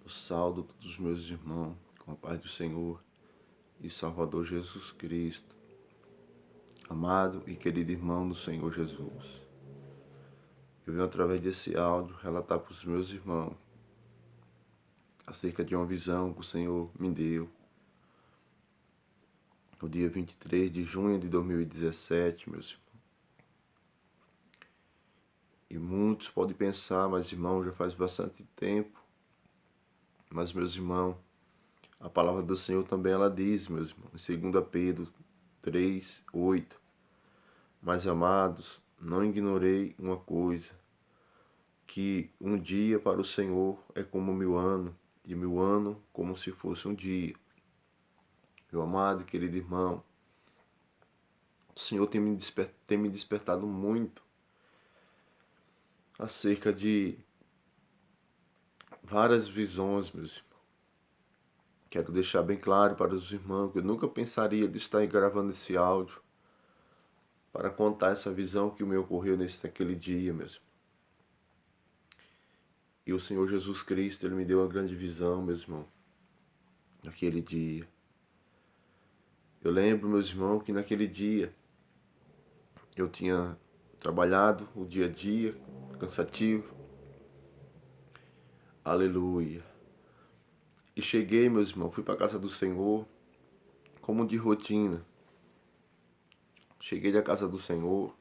Eu saldo todos os meus irmãos com a paz do Senhor e Salvador Jesus Cristo, amado e querido irmão do Senhor Jesus. Eu venho através desse áudio relatar para os meus irmãos acerca de uma visão que o Senhor me deu no dia 23 de junho de 2017, meus irmãos. E muitos podem pensar, mas irmão, já faz bastante tempo. Mas meus irmãos, a palavra do Senhor também ela diz, meus irmãos, em 2 Pedro 3:8. Mas amados, não ignorei uma coisa, que um dia para o Senhor é como 1000 anos, e 1000 anos como se fosse um dia. Meu amado e querido irmão, o Senhor tem me despertado muito acerca de várias visões, meus irmãos. Quero deixar bem claro para os irmãos que eu nunca pensaria de estar gravando esse áudio para contar essa visão que me ocorreu naquele dia, meus irmãos. E o Senhor Jesus Cristo, Ele me deu uma grande visão, meus irmãos, naquele dia. Eu lembro, meus irmãos, que naquele dia eu tinha trabalhado o dia a dia, cansativo. Aleluia. E cheguei, meus irmãos, fui para a casa do Senhor, como de rotina. Cheguei da casa do Senhor.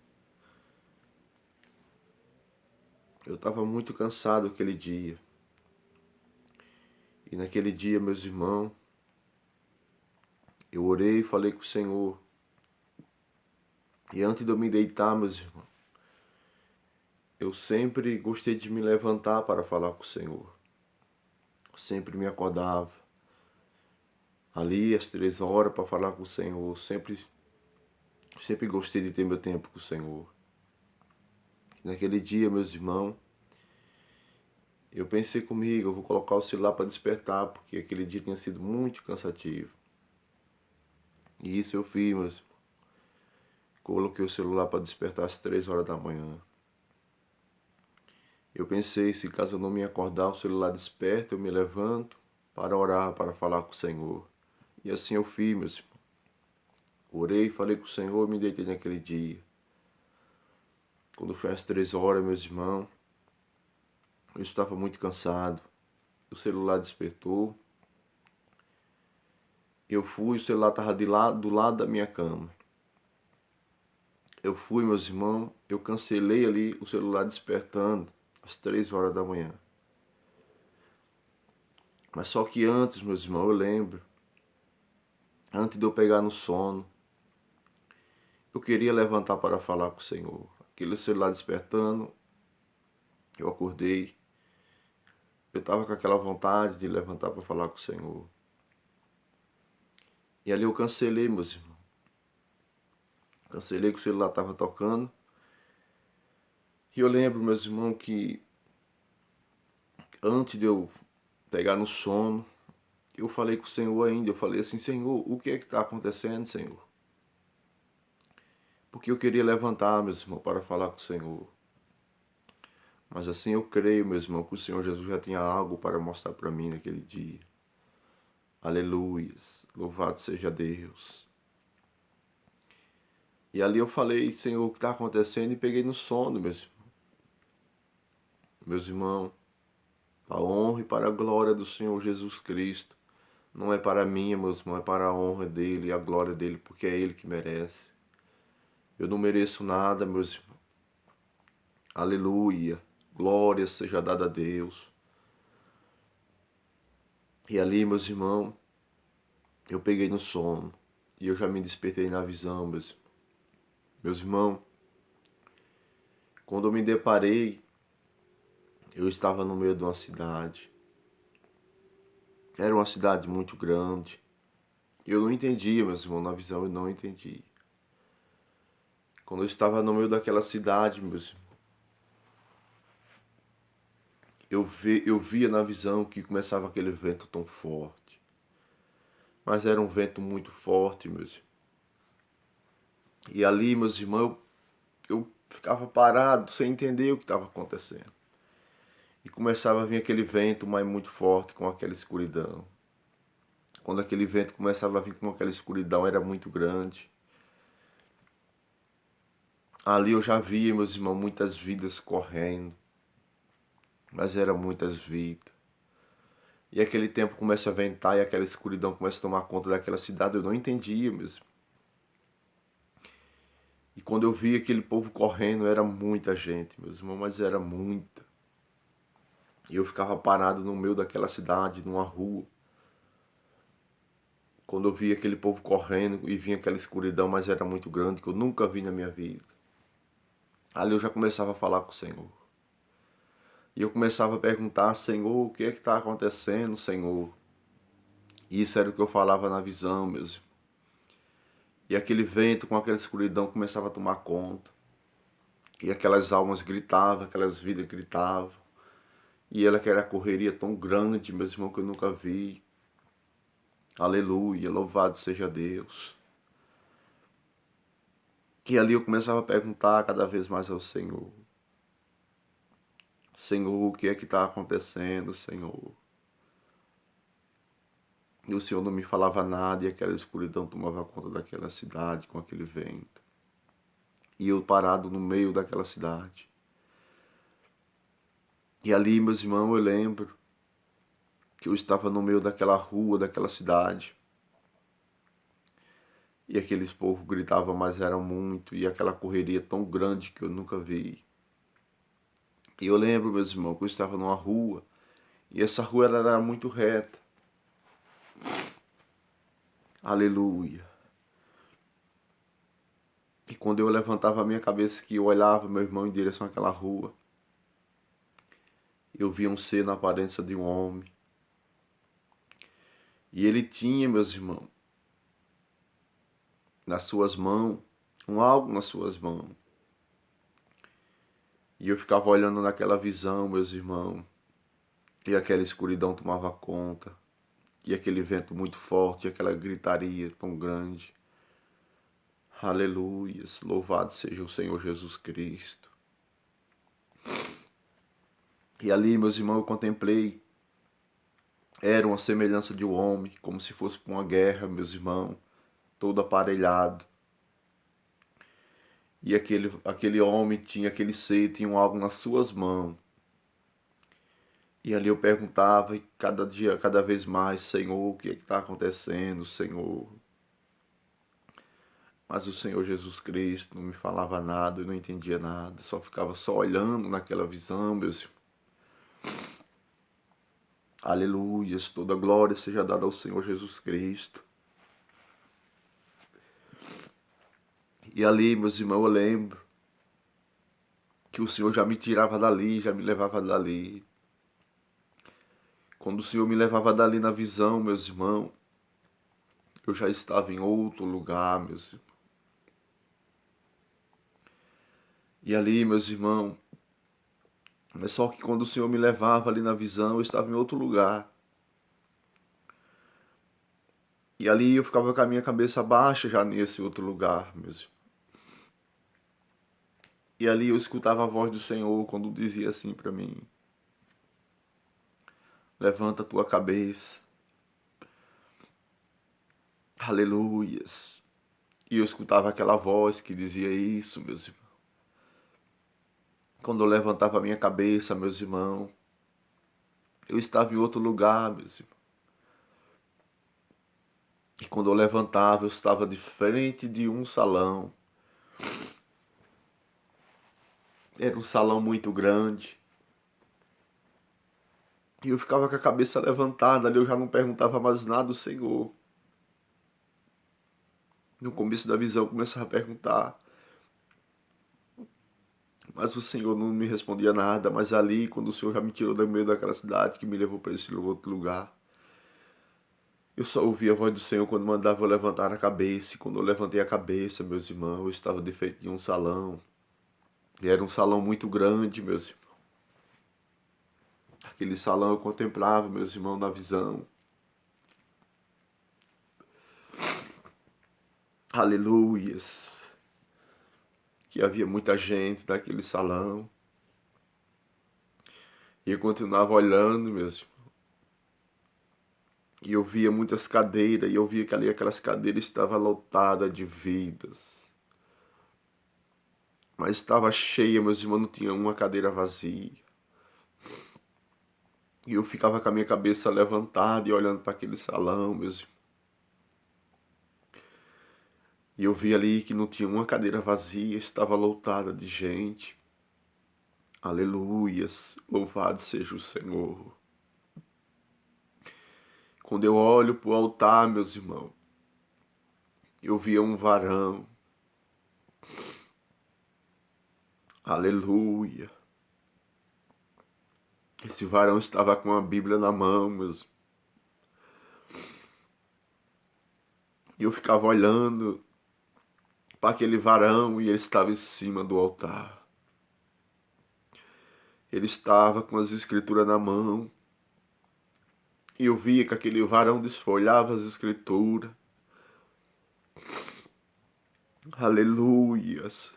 Eu estava muito cansado aquele dia. E naquele dia, meus irmãos, eu orei e falei com o Senhor. E antes de eu me deitar, meus irmãos, eu sempre gostei de me levantar para falar com o Senhor. Eu sempre me acordava ali às 3 horas para falar com o Senhor. Sempre gostei de ter meu tempo com o Senhor. Naquele dia, meus irmãos, eu pensei comigo, eu vou colocar o celular para despertar, porque aquele dia tinha sido muito cansativo. E isso eu fiz, meus irmãos. Coloquei o celular para despertar às 3 horas da manhã. Eu pensei, se caso eu não me acordar, o celular desperta, eu me levanto para orar, para falar com o Senhor. E assim eu fiz, meus irmãos. Orei, falei com o Senhor e me deitei naquele dia. Quando foi às 3 horas, meus irmãos, eu estava muito cansado. O celular despertou. Eu fui, o celular estava do lado da minha cama. Eu fui, meus irmãos, eu cancelei ali o celular despertando às 3 horas da manhã. Mas só que antes, meus irmãos, eu lembro, antes de eu pegar no sono, eu queria levantar para falar com o Senhor. Aquele celular despertando, eu acordei. Eu estava com aquela vontade de levantar para falar com o Senhor. E ali eu cancelei, meus irmãos. Cancelei que o celular estava tocando. E eu lembro, meus irmãos, que antes de eu pegar no sono, eu falei com o Senhor ainda. Eu falei assim, Senhor, o que é que está acontecendo, Senhor? Porque eu queria levantar, meus irmãos, para falar com o Senhor. Mas assim eu creio, meus irmãos, que o Senhor Jesus já tinha algo para mostrar para mim naquele dia. Aleluias, louvado seja Deus. E ali eu falei, Senhor, o que está acontecendo? E peguei no sono, meus irmãos. A honra e para a glória do Senhor Jesus Cristo. Não é para mim, meus irmãos, é para a honra dele e a glória dele, porque é ele que merece. Eu não mereço nada, meus irmãos. Aleluia. Glória seja dada a Deus. E ali, meus irmãos, eu peguei no sono. E eu já me despertei na visão, meus irmãos. Quando eu me deparei, eu estava no meio de uma cidade. Era uma cidade muito grande. Eu não entendia, meus irmãos, na visão eu não entendi. Quando eu estava no meio daquela cidade, meus irmãos, eu via na visão que começava aquele vento tão forte. Mas era um vento muito forte, meus irmãos. E ali, meus irmãos, eu ficava parado, sem entender o que estava acontecendo. E começava a vir aquele vento, mas muito forte, com aquela escuridão. Quando aquele vento começava a vir com aquela escuridão, era muito grande. Ali eu já via, meus irmãos, muitas vidas correndo, mas eram muitas vidas. E aquele tempo começa a ventar e aquela escuridão começa a tomar conta daquela cidade, eu não entendia mesmo. E quando eu via aquele povo correndo, era muita gente, meus irmãos, mas era muita. E eu ficava parado no meio daquela cidade, numa rua. Quando eu via aquele povo correndo e vinha aquela escuridão, mas era muito grande, que eu nunca vi na minha vida. Ali eu já começava a falar com o Senhor. E eu começava a perguntar, Senhor, o que é que está acontecendo, Senhor? E isso era o que eu falava na visão, meus irmãos. E aquele vento com aquela escuridão começava a tomar conta. E aquelas almas gritavam, aquelas vidas gritavam. E ela que era a correria tão grande, meus irmãos, que eu nunca vi. Aleluia, louvado seja Deus. E ali eu começava a perguntar cada vez mais ao Senhor. Senhor, o que é que está acontecendo, Senhor? E o Senhor não me falava nada e aquela escuridão tomava conta daquela cidade com aquele vento. E eu parado no meio daquela cidade. E ali, meus irmãos, eu lembro que eu estava no meio daquela rua, daquela cidade. E aqueles povos gritavam, mas eram muito, e aquela correria tão grande que eu nunca vi. E eu lembro, meus irmãos, que eu estava numa rua, e essa rua era muito reta. Aleluia. E quando eu levantava a minha cabeça, que eu olhava, meu irmão, em direção àquela rua, eu via um ser na aparência de um homem. E ele tinha, meus irmãos, nas suas mãos, algo nas suas mãos. E eu ficava olhando naquela visão, meus irmãos, e aquela escuridão tomava conta, e aquele vento muito forte, e aquela gritaria tão grande. Aleluias, louvado seja o Senhor Jesus Cristo. E ali, meus irmãos, eu contemplei, era uma semelhança de um homem, como se fosse para uma guerra, meus irmãos, todo aparelhado. E aquele homem tinha aquele ser, tinha algo nas suas mãos. E ali eu perguntava, e cada dia, cada vez mais, Senhor, o que é que está acontecendo, Senhor? Mas o Senhor Jesus Cristo não me falava nada, eu não entendia nada, só ficava só olhando naquela visão, meus irmãos. Aleluias, toda glória seja dada ao Senhor Jesus Cristo. E ali, meus irmãos, eu lembro que o Senhor já me tirava dali, já me levava dali. Quando o Senhor me levava dali na visão, meus irmãos, eu já estava em outro lugar, meus irmãos. E ali, meus irmãos, mas só que quando o Senhor me levava ali na visão, eu estava em outro lugar. E ali eu ficava com a minha cabeça baixa já nesse outro lugar, meus irmãos. E ali eu escutava a voz do Senhor quando dizia assim para mim: levanta a tua cabeça. Aleluias. E eu escutava aquela voz que dizia isso, meus irmãos. Quando eu levantava a minha cabeça, meus irmãos, eu estava em outro lugar, meus irmãos. E quando eu levantava, eu estava de frente de um salão. Era um salão muito grande. E eu ficava com a cabeça levantada, ali eu já não perguntava mais nada ao Senhor. No começo da visão eu começava a perguntar. Mas o Senhor não me respondia nada. Mas ali, quando o Senhor já me tirou do meio daquela cidade, que me levou para esse outro lugar, eu só ouvia a voz do Senhor quando mandava eu levantar a cabeça. E quando eu levantei a cabeça, meus irmãos, eu estava de frente de um salão. E era um salão muito grande, meus irmãos. Aquele salão eu contemplava, meus irmãos, na visão. Aleluias. Que havia muita gente naquele salão. E eu continuava olhando, meus irmãos. E eu via muitas cadeiras, e eu via que ali aquelas cadeiras estavam lotadas de vidas. Mas estava cheia, meus irmãos, não tinha uma cadeira vazia. E eu ficava com a minha cabeça levantada e olhando para aquele salão, meus irmãos. E eu vi ali que não tinha uma cadeira vazia, estava lotada de gente. Aleluias, louvado seja o Senhor. Quando eu olho para o altar, meus irmãos, eu via um varão. Aleluia. Esse varão estava com a Bíblia na mão, meus. E eu ficava olhando para aquele varão e ele estava em cima do altar. Ele estava com as escrituras na mão. E eu via que aquele varão desfolhava as escrituras. Aleluias.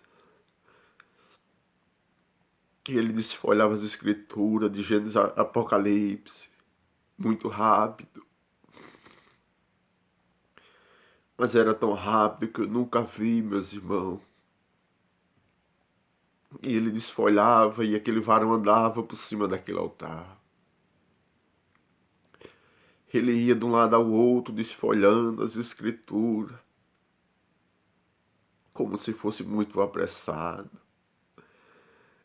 E ele desfolhava as escrituras de Gênesis a Apocalipse. Muito rápido. Mas era tão rápido que eu nunca vi, meus irmãos. E ele desfolhava e aquele varão andava por cima daquele altar. Ele ia de um lado ao outro, desfolhando as escrituras, como se fosse muito apressado.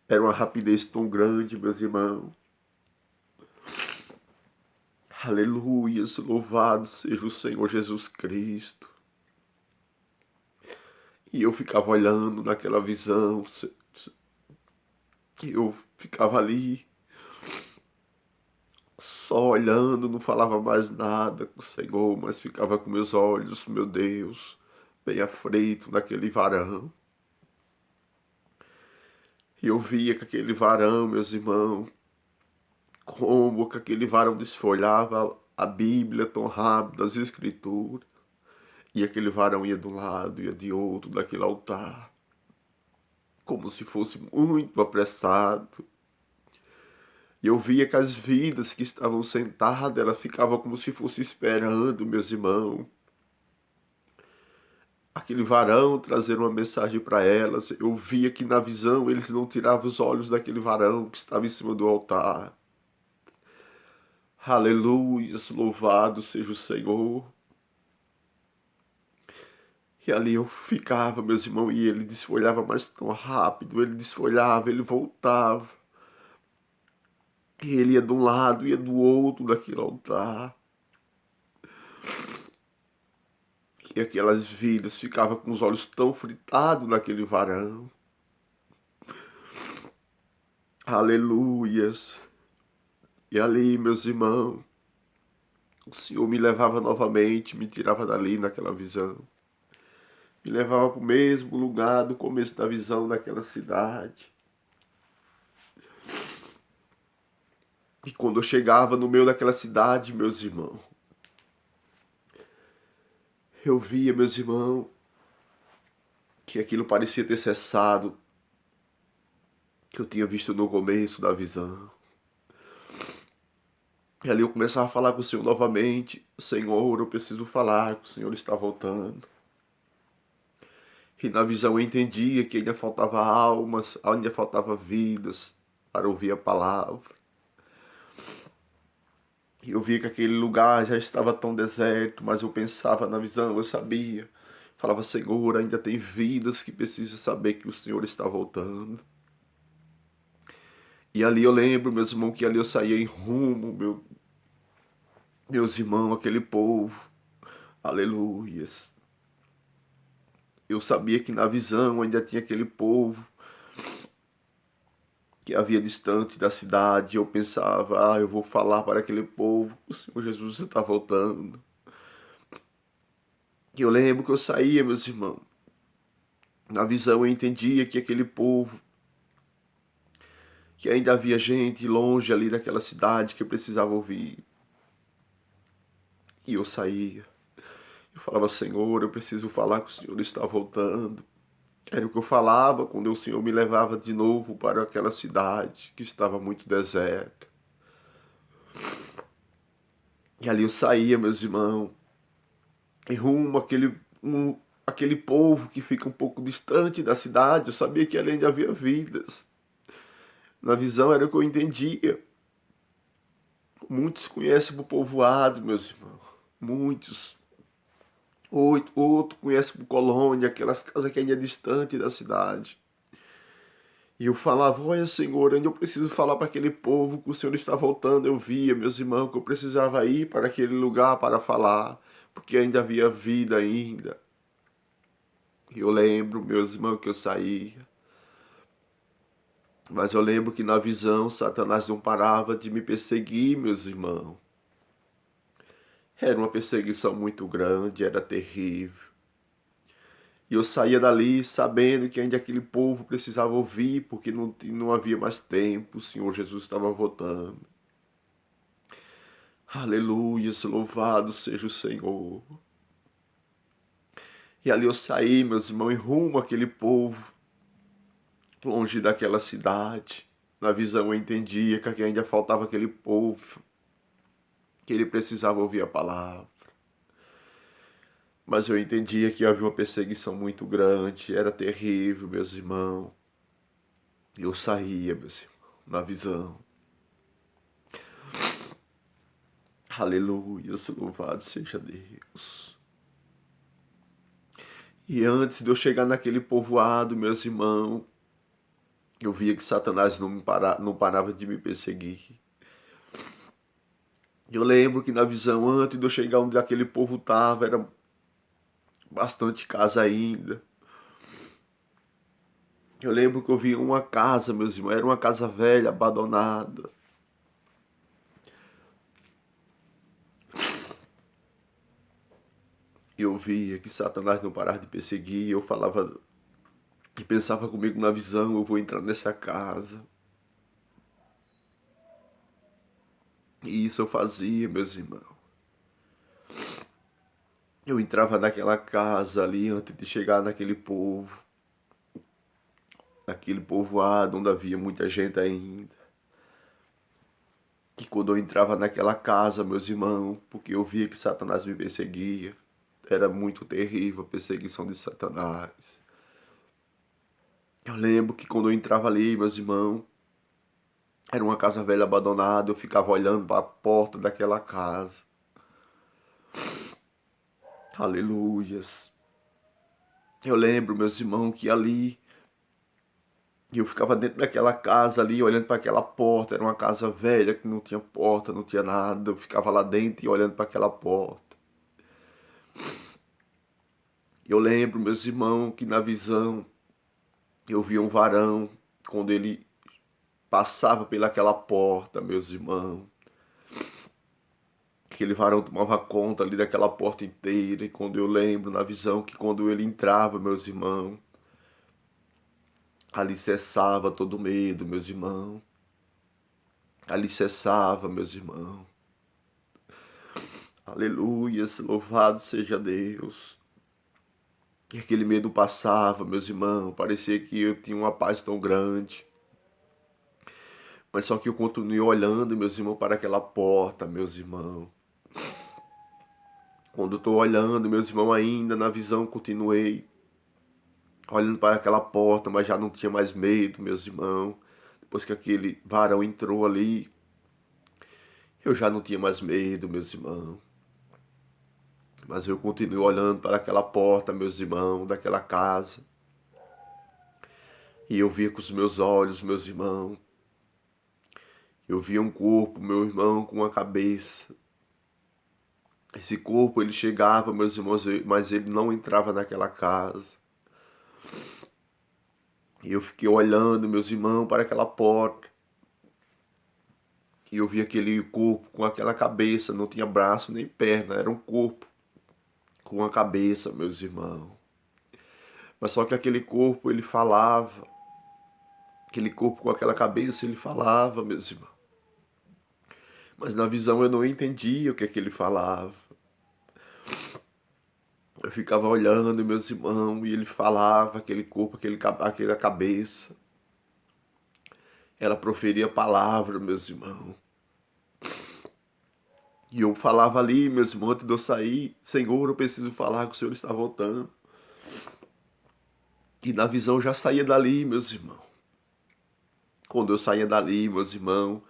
Era uma rapidez tão grande, meus irmãos. Aleluias, louvado seja o Senhor Jesus Cristo. E eu ficava olhando naquela visão, eu ficava ali, só olhando, não falava mais nada com o Senhor, mas ficava com meus olhos, meu Deus, bem aflito naquele varão. E eu via que aquele varão, meus irmãos, como que aquele varão desfolhava a Bíblia tão rápido, as Escrituras. E aquele varão ia de um lado, ia de outro, daquele altar, como se fosse muito apressado. E eu via que as vidas que estavam sentadas, elas ficavam como se fosse esperando, meus irmãos. Aquele varão trazer uma mensagem para elas. Eu via que na visão eles não tiravam os olhos daquele varão que estava em cima do altar. Aleluias, louvado seja o Senhor. E ali eu ficava, meus irmãos, e ele desfolhava mais tão rápido, ele desfolhava, ele voltava. E ele ia de um lado, ia do outro daquele altar. E aquelas vidas ficavam com os olhos tão fritados naquele varão. Aleluias. E ali, meus irmãos, o Senhor me levava novamente, me tirava dali naquela visão. Me levava para o mesmo lugar do começo da visão daquela cidade. E quando eu chegava no meio daquela cidade, meus irmãos, eu via, meus irmãos, que aquilo parecia ter cessado, que eu tinha visto no começo da visão. E ali eu começava a falar com o Senhor novamente. Senhor, eu preciso falar, que o Senhor está voltando. E na visão eu entendia que ainda faltava almas, ainda faltava vidas para ouvir a palavra. E eu via que aquele lugar já estava tão deserto, mas eu pensava na visão, eu sabia. Falava, Senhor, ainda tem vidas que precisam saber que o Senhor está voltando. E ali eu lembro, meus irmãos, que ali eu saía em rumo, meus irmãos, aquele povo. Aleluias. Eu sabia que na visão ainda tinha aquele povo que havia distante da cidade. Eu pensava, eu vou falar para aquele povo, o Senhor Jesus está voltando. E eu lembro que eu saía, meus irmãos. Na visão eu entendia que aquele povo, que ainda havia gente longe ali daquela cidade que eu precisava ouvir. E eu saía. Eu falava, Senhor, eu preciso falar que o Senhor está voltando. Era o que eu falava quando o Senhor me levava de novo para aquela cidade que estava muito deserta. E ali eu saía, meus irmãos, em rumo àquele povo que fica um pouco distante da cidade. Eu sabia que ali ainda havia vidas. Na visão era o que eu entendia. Muitos conhecem o povoado, meus irmãos. Muitos. Outro conhece por Colônia, aquelas casas que ainda é distante da cidade. E eu falava, olha Senhor, onde eu preciso falar para aquele povo que o Senhor está voltando. Eu via, meus irmãos, que eu precisava ir para aquele lugar para falar, porque ainda havia vida ainda. E eu lembro, meus irmãos, que eu saía. Mas eu lembro que na visão Satanás não parava de me perseguir, meus irmãos. Era uma perseguição muito grande, era terrível. E eu saía dali sabendo que ainda aquele povo precisava ouvir, porque não havia mais tempo, o Senhor Jesus estava voltando. Aleluia, louvado seja o Senhor. E ali eu saí, meus irmãos, em rumo àquele povo, longe daquela cidade. Na visão eu entendia que ainda faltava aquele povo, que ele precisava ouvir a palavra. Mas eu entendia que havia uma perseguição muito grande, era terrível, meus irmãos. Eu saía, meus irmãos, na visão. Aleluia, louvado seja Deus. E antes de eu chegar naquele povoado, meus irmãos, eu via que Satanás não parava de me perseguir. Eu lembro que na visão, antes de eu chegar onde aquele povo estava, era bastante casa ainda. Eu lembro que eu via uma casa, meus irmãos, era uma casa velha, abandonada. Eu via que Satanás não parava de perseguir. Eu falava e pensava comigo na visão, eu vou entrar nessa casa. E isso eu fazia, meus irmãos. Eu entrava naquela casa ali antes de chegar naquele povo. Naquele povoado onde havia muita gente ainda. Que quando eu entrava naquela casa, meus irmãos, porque eu via que Satanás me perseguia. Era muito terrível a perseguição de Satanás. Eu lembro que quando eu entrava ali, meus irmãos, era uma casa velha abandonada, eu ficava olhando para a porta daquela casa. Aleluias. Eu lembro, meus irmãos, que ali eu ficava dentro daquela casa ali, olhando para aquela porta. Era uma casa velha que não tinha porta, não tinha nada. Eu ficava lá dentro e olhando para aquela porta. Eu lembro, meus irmãos, que na visão eu via um varão quando ele passava pelaquela porta, meus irmãos. Aquele varão tomava conta ali daquela porta inteira. E quando eu lembro na visão que quando ele entrava, meus irmãos, ali cessava todo medo, meus irmãos. Ali cessava, meus irmãos. Aleluia, louvado seja Deus. E aquele medo passava, meus irmãos. Parecia que eu tinha uma paz tão grande. Mas só que eu continuei olhando, meus irmãos, para aquela porta, meus irmãos. Quando eu estou olhando, meus irmãos, ainda na visão, continuei olhando para aquela porta, mas já não tinha mais medo, meus irmãos. Depois que aquele varão entrou ali, eu já não tinha mais medo, meus irmãos. Mas eu continuei olhando para aquela porta, meus irmãos, daquela casa. E eu via com os meus olhos, meus irmãos. Eu via um corpo, meu irmão, com uma cabeça. Esse corpo, ele chegava, meus irmãos, mas ele não entrava naquela casa. E eu fiquei olhando, meus irmãos, para aquela porta. E eu vi aquele corpo com aquela cabeça, não tinha braço nem perna, era um corpo com a cabeça, meus irmãos. Mas só que aquele corpo, ele falava. Aquele corpo com aquela cabeça, ele falava, meus irmãos. Mas na visão eu não entendia o que é que ele falava. Eu ficava olhando, meus irmãos, e ele falava, aquele corpo, aquela cabeça. Ela proferia palavras, meus irmãos. E eu falava ali, meus irmãos, antes de eu sair, Senhor, eu preciso falar que o Senhor está voltando. E na visão eu já saía dali, meus irmãos. Quando eu saía dali, meus irmãos,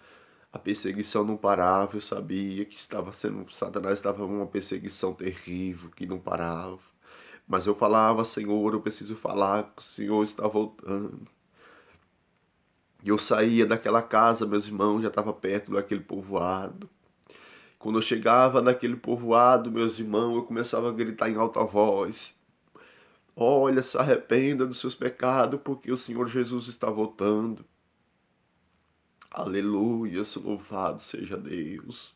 a perseguição não parava. Eu sabia que Satanás estava uma perseguição terrível, que não parava. Mas eu falava, Senhor, eu preciso falar que o Senhor está voltando. E eu saía daquela casa, meus irmãos, já estava perto daquele povoado. Quando eu chegava naquele povoado, meus irmãos, eu começava a gritar em alta voz. Olha, se arrependa dos seus pecados, porque o Senhor Jesus está voltando. Aleluia, louvado seja Deus.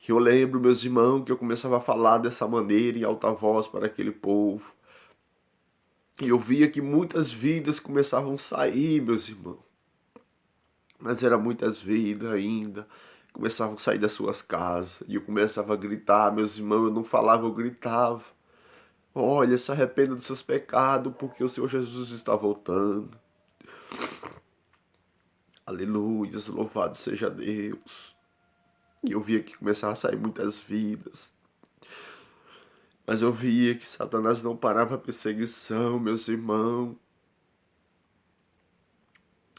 E eu lembro, meus irmãos, que eu começava a falar dessa maneira em alta voz para aquele povo. E eu via que muitas vidas começavam a sair, meus irmãos. Mas eram muitas vidas ainda. Começavam a sair das suas casas. E eu começava a gritar, meus irmãos, eu não falava, eu gritava. Olha, se arrependa dos seus pecados, porque o Senhor Jesus está voltando. Aleluia, louvado seja Deus. E eu via que começava a sair muitas vidas. Mas eu via que Satanás não parava a perseguição, meus irmãos.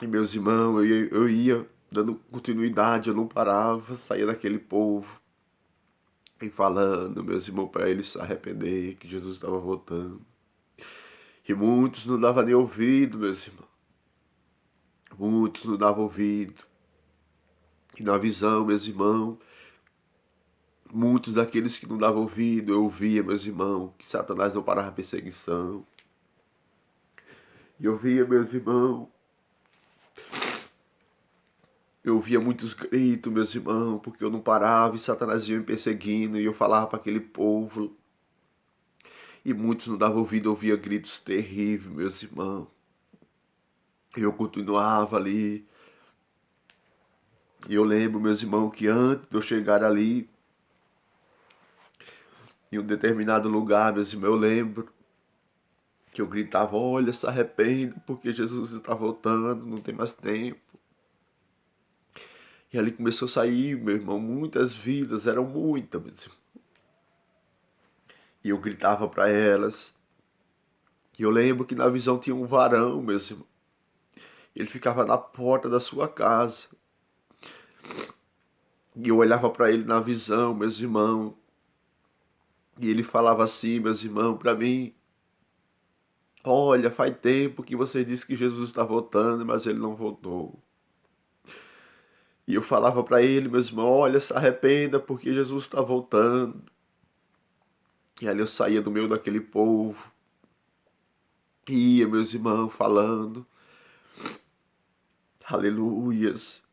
E meus irmãos, eu ia dando continuidade, eu não parava, saía daquele povo. E falando, meus irmãos, para eles se arrepender, que Jesus estava voltando. E muitos não davam nem ouvido, meus irmãos. Muitos não davam ouvido. E na visão, meus irmãos, muitos daqueles que não davam ouvido, eu ouvia, meus irmãos, que Satanás não parava a perseguição. E eu via, meus irmãos, eu ouvia muitos gritos, meus irmãos, porque eu não parava e Satanás ia me perseguindo. E eu falava para aquele povo. E muitos não davam ouvido, eu ouvia gritos terríveis, meus irmãos. E eu continuava ali. E eu lembro, meus irmãos, que antes de eu chegar ali, em um determinado lugar, meus irmãos, eu lembro que eu gritava, olha, se arrependa, porque Jesus está voltando, não tem mais tempo. E ali começou a sair, meu irmão, muitas vidas, eram muitas, meus irmãos. E eu gritava para elas. E eu lembro que na visão tinha um varão, meus irmãos. Ele ficava na porta da sua casa. E eu olhava para ele na visão, meus irmãos. E ele falava assim, meus irmãos, para mim. Olha, faz tempo que você disse que Jesus está voltando, mas ele não voltou. E eu falava para ele, meus irmãos, olha, se arrependa porque Jesus está voltando. E ali eu saía do meio daquele povo. Ia, meus irmãos, falando. Aleluias.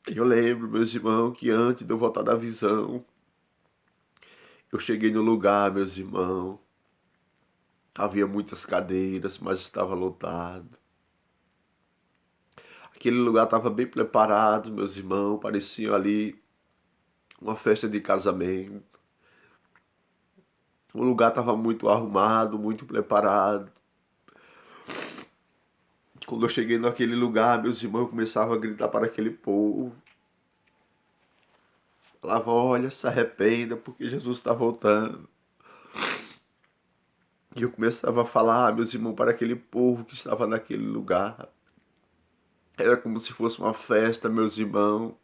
Eu lembro, meus irmãos, que antes de eu voltar da visão, eu cheguei no lugar, meus irmãos. Havia muitas cadeiras, mas estava lotado. Aquele lugar estava bem preparado, meus irmãos. Parecia ali uma festa de casamento. O lugar estava muito arrumado, muito preparado. Quando eu cheguei naquele lugar, meus irmãos começavam a gritar para aquele povo. Falava, olha, se arrependa, porque Jesus está voltando. E eu começava a falar, meus irmãos, para aquele povo que estava naquele lugar. Era como se fosse uma festa, meus irmãos.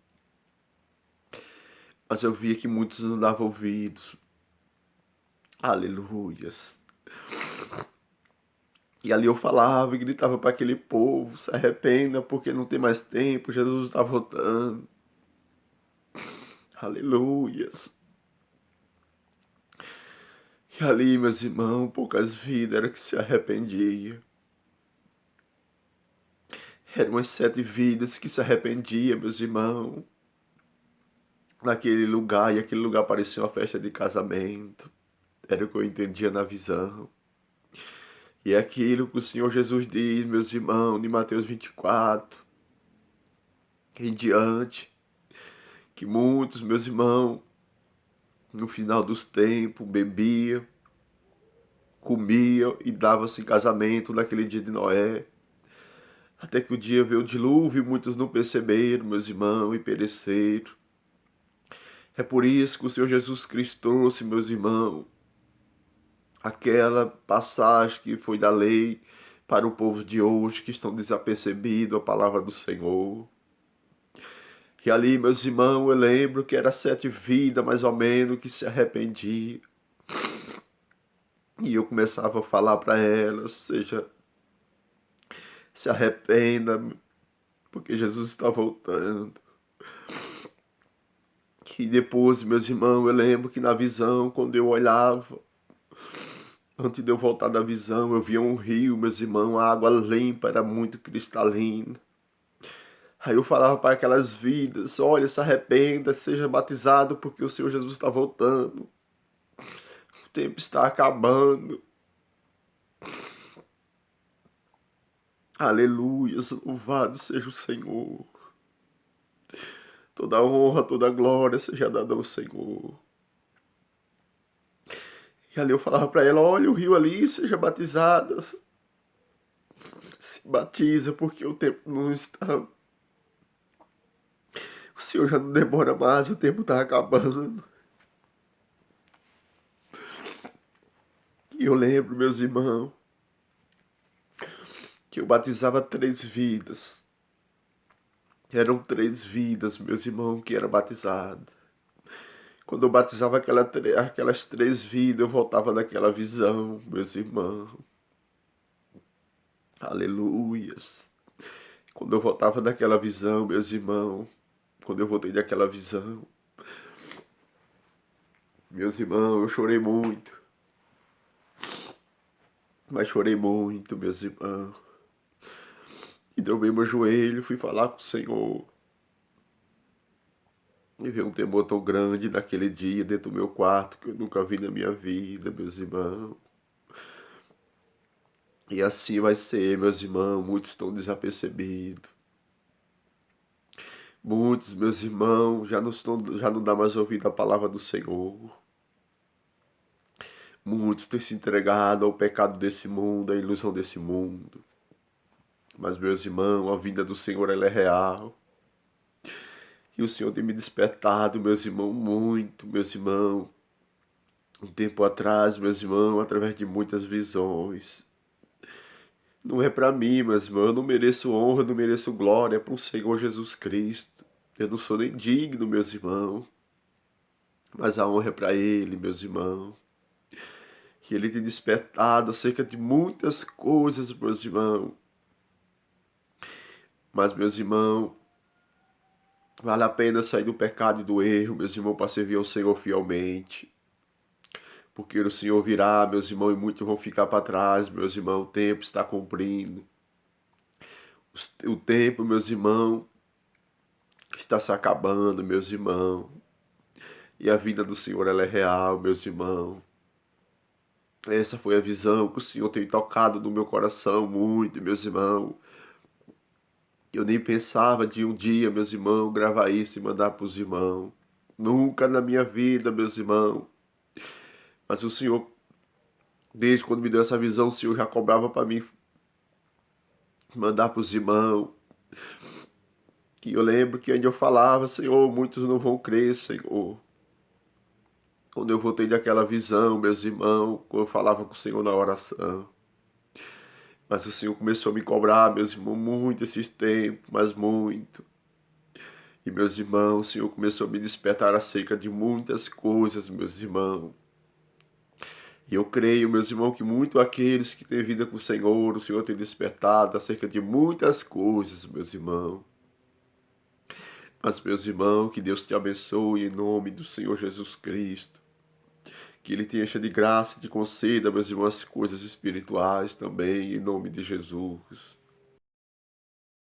Mas eu via que muitos não davam ouvidos. Aleluias. E ali eu falava e gritava para aquele povo, se arrependa porque não tem mais tempo, Jesus está voltando. Aleluias. E ali, meus irmãos, poucas vidas era que se arrependia. Eram umas 7 vidas que se arrependiam, meus irmãos. Naquele lugar, e aquele lugar parecia uma festa de casamento. Era o que eu entendia na visão. E é aquilo que o Senhor Jesus diz, meus irmãos, em Mateus 24, em diante, que muitos, meus irmãos, no final dos tempos, bebiam, comiam e davam-se em casamento naquele dia de Noé. Até que o dia veio o dilúvio e muitos não perceberam, meus irmãos, e pereceram. É por isso que o Senhor Jesus Cristo trouxe, meus irmãos, aquela passagem que foi da lei para o povo de hoje, que estão desapercebidos a palavra do Senhor. E ali, meus irmãos, eu lembro que era 7 vidas, mais ou menos, que se arrependiam. E eu começava a falar para elas, se arrependa, porque Jesus está voltando. E depois, meus irmãos, eu lembro que na visão, quando eu olhava, antes de eu voltar da visão, eu via um rio, meus irmãos, a água limpa, era muito cristalina. Aí eu falava para aquelas vidas, olha, se arrependa, seja batizado, porque o Senhor Jesus está voltando. O tempo está acabando. Aleluia, louvado seja o Senhor. Toda honra, toda glória seja dada ao Senhor. E ali eu falava para ela, olha o rio ali, seja batizada. Se batiza, porque o tempo não está... O Senhor já não demora mais, o tempo está acabando. E eu lembro, meus irmãos, que eu batizava 3 vidas. Eram 3 vidas, meus irmãos, que eram batizadas. Quando eu batizava aquelas 3 vidas, eu voltava daquela visão, meus irmãos. Aleluias. Quando eu voltava daquela visão, meus irmãos, quando eu voltei daquela visão, meus irmãos, eu chorei muito. Mas chorei muito, meus irmãos. E dobrei meu joelho, fui falar com o Senhor. E veio um temor tão grande naquele dia dentro do meu quarto que eu nunca vi na minha vida, meus irmãos. E assim vai ser, meus irmãos, muitos estão desapercebidos. Muitos, meus irmãos, já não dá mais ouvido a palavra do Senhor. Muitos têm se entregado ao pecado desse mundo, à ilusão desse mundo. Mas, meus irmãos, a vinda do Senhor ela é real. E o Senhor tem me despertado, meus irmãos, muito, meus irmãos. Um tempo atrás, meus irmãos, através de muitas visões. Não é para mim, meus irmãos, eu não mereço honra, eu não mereço glória, é para o Senhor Jesus Cristo. Eu não sou nem digno, meus irmãos. Mas a honra é para Ele, meus irmãos. E Ele tem despertado acerca de muitas coisas, meus irmãos. Mas, meus irmãos, vale a pena sair do pecado e do erro, meus irmãos, para servir ao Senhor fielmente. Porque o Senhor virá, meus irmãos, e muitos vão ficar para trás, meus irmãos. O tempo está cumprindo. O tempo, meus irmãos, está se acabando, meus irmãos. E a vinda do Senhor, ela é real, meus irmãos. Essa foi a visão que o Senhor tem tocado no meu coração muito, meus irmãos. Eu nem pensava de um dia, meus irmãos, gravar isso e mandar para os irmãos. Nunca na minha vida, meus irmãos. Mas o Senhor, desde quando me deu essa visão, o Senhor já cobrava para mim mandar para os irmãos. E eu lembro que ainda eu falava, Senhor, muitos não vão crer, Senhor. Quando eu voltei daquela visão, meus irmãos, quando eu falava com o Senhor na oração. Mas o Senhor começou a me cobrar, meus irmãos, muito esses tempos, mas muito. E meus irmãos, o Senhor começou a me despertar acerca de muitas coisas, meus irmãos. E eu creio, meus irmãos, que muito aqueles que têm vida com o Senhor tem despertado acerca de muitas coisas, meus irmãos. Mas, meus irmãos, que Deus te abençoe em nome do Senhor Jesus Cristo. Que Ele te encha de graça e te conceda, meus irmãos, coisas espirituais também, em nome de Jesus.